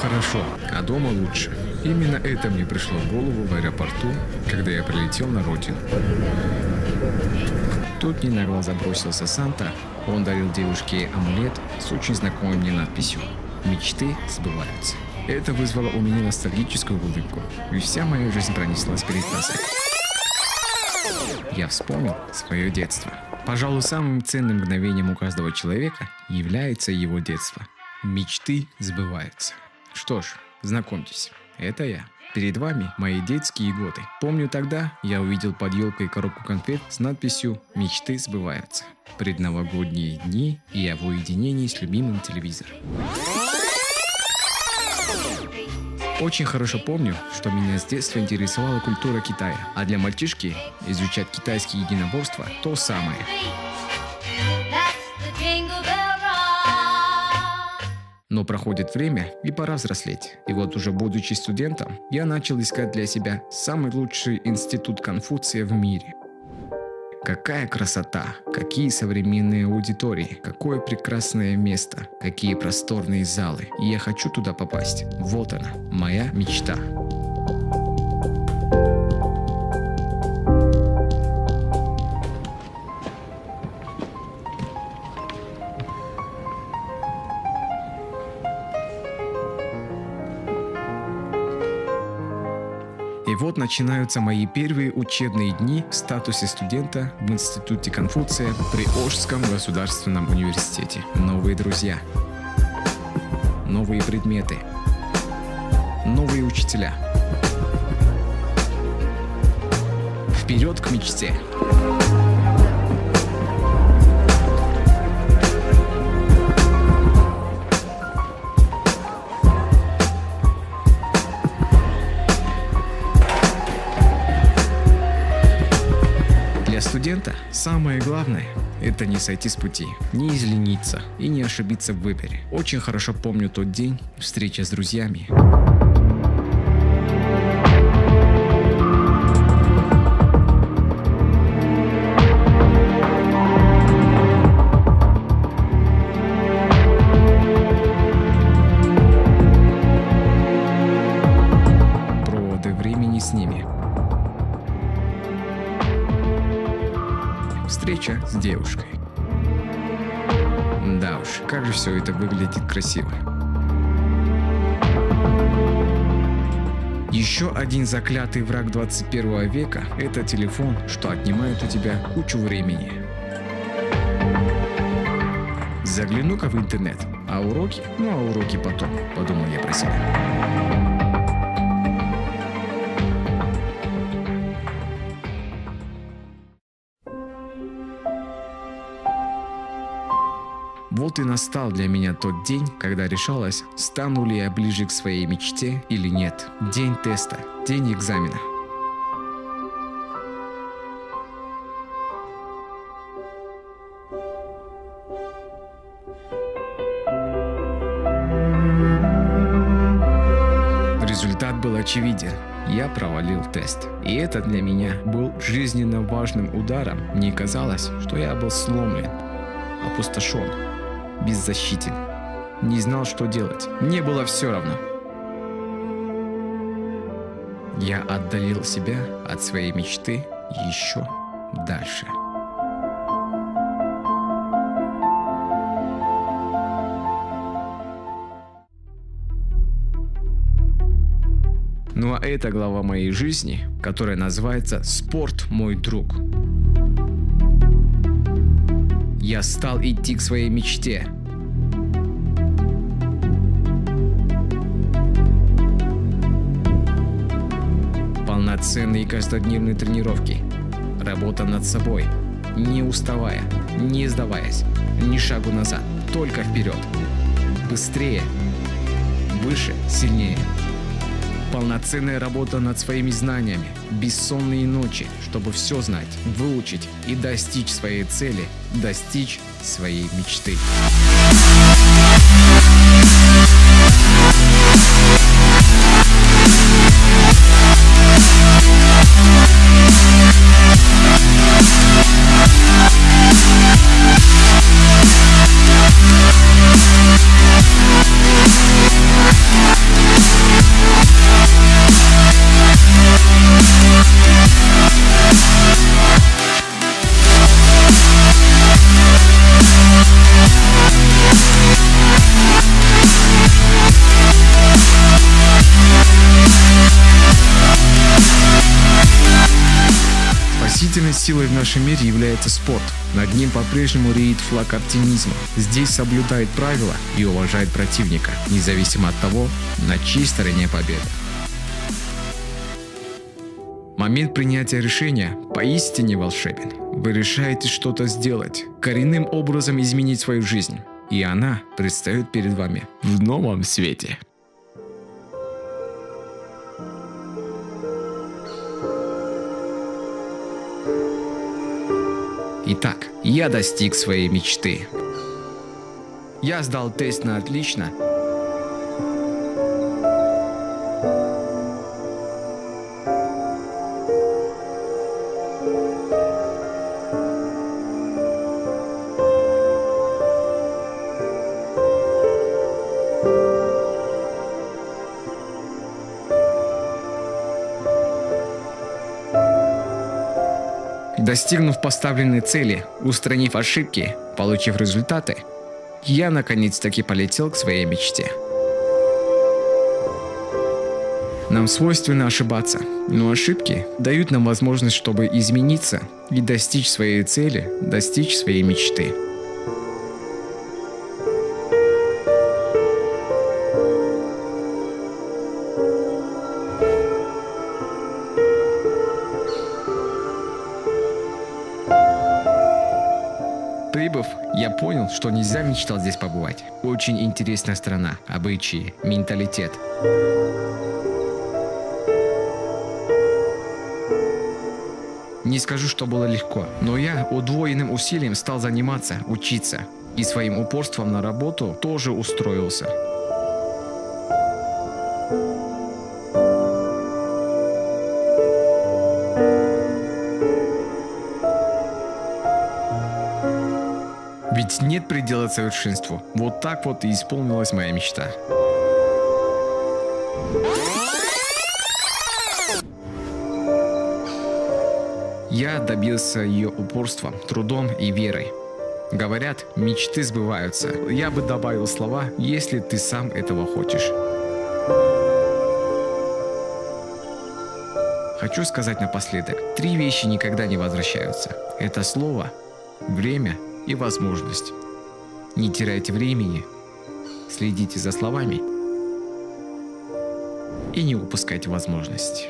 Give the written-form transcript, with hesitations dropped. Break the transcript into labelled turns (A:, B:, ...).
A: хорошо, а дома лучше. Именно это мне пришло в голову в аэропорту, когда я прилетел на родину. Тут мне на глаза бросился Санта. Он дарил девушке амулет с очень знакомой мне надписью «Мечты сбываются». Это вызвало у меня ностальгическую улыбку, и вся моя жизнь пронеслась перед глазами. Я вспомнил свое детство. Пожалуй, самым ценным мгновением у каждого человека является его детство. Мечты сбываются. Что ж, знакомьтесь, это я. Перед вами мои детские годы. Помню, тогда я увидел под елкой коробку конфет с надписью «Мечты сбываются». Предновогодние дни, и я в уединении с любимым телевизором. Очень хорошо помню, что меня с детства интересовала культура Китая, а для мальчишки изучать китайские единоборства – то самое. Но проходит время, и пора взрослеть. И вот уже будучи студентом, я начал искать для себя самый лучший институт Конфуция в мире. Какая красота, какие современные аудитории, какое прекрасное место, какие просторные залы. И я хочу туда попасть. Вот она, моя мечта. И вот начинаются мои первые учебные дни в статусе студента в Институте Конфуция при Ошском государственном университете. Новые друзья, новые предметы, новые учителя. Вперед к мечте! Студента самое главное – это не сойти с пути, не излениться и не ошибиться в выборе. Очень хорошо помню тот день встречи с друзьями. Проводы времени с ними. Встреча с девушкой. Да уж, как же все это выглядит красиво. Еще один заклятый враг 21 века – это телефон, что отнимает у тебя кучу времени. Загляну-ка в интернет. А уроки? Ну а уроки потом, подумал я про себя. Вот и настал для меня тот день, когда решалось, стану ли я ближе к своей мечте или нет. День теста, день экзамена. Результат был очевиден. Я провалил тест. И это для меня был жизненно важным ударом. Мне казалось, что я был сломлен, опустошен, беззащитен. Не знал, что делать. Мне было все равно. Я отдалил себя от своей мечты еще дальше. Ну а это глава моей жизни, которая называется «Спорт, мой друг». Я стал идти к своей мечте. Полноценные каждодневные тренировки. Работа над собой. Не уставая, не сдаваясь. Ни шагу назад, только вперед. Быстрее, выше, сильнее. Полноценная работа над своими знаниями, бессонные ночи, чтобы все знать, выучить и достичь своей цели, достичь своей мечты. силой в нашем мире является спорт. Над ним по-прежнему реет флаг оптимизма. Здесь соблюдают правила и уважают противника, независимо от того, на чьей стороне победа. Момент принятия решения поистине волшебен. Вы решаете что-то сделать, коренным образом изменить свою жизнь, и она предстает перед вами в новом свете. Итак, я достиг своей мечты. Я сдал тест на отлично. Достигнув поставленной цели, устранив ошибки, получив результаты, я наконец-таки полетел к своей мечте. Нам свойственно ошибаться, но ошибки дают нам возможность, чтобы измениться и достичь своей цели, достичь своей мечты. Прибыв, я понял, что не зря мечтал здесь побывать. Очень интересная страна, обычаи, менталитет. Не скажу, что было легко, но я удвоенным усилием стал заниматься, учиться. И своим упорством на работу тоже устроился. Ведь нет предела совершенству. Вот так вот и исполнилась моя мечта. Я добился ее упорством, трудом и верой. Говорят, мечты сбываются. Я бы добавил слова, если ты сам этого хочешь. Хочу сказать напоследок, 3 вещи никогда не возвращаются. Это слово, время и возможность. Не теряйте времени, следите за словами и не упускайте возможности.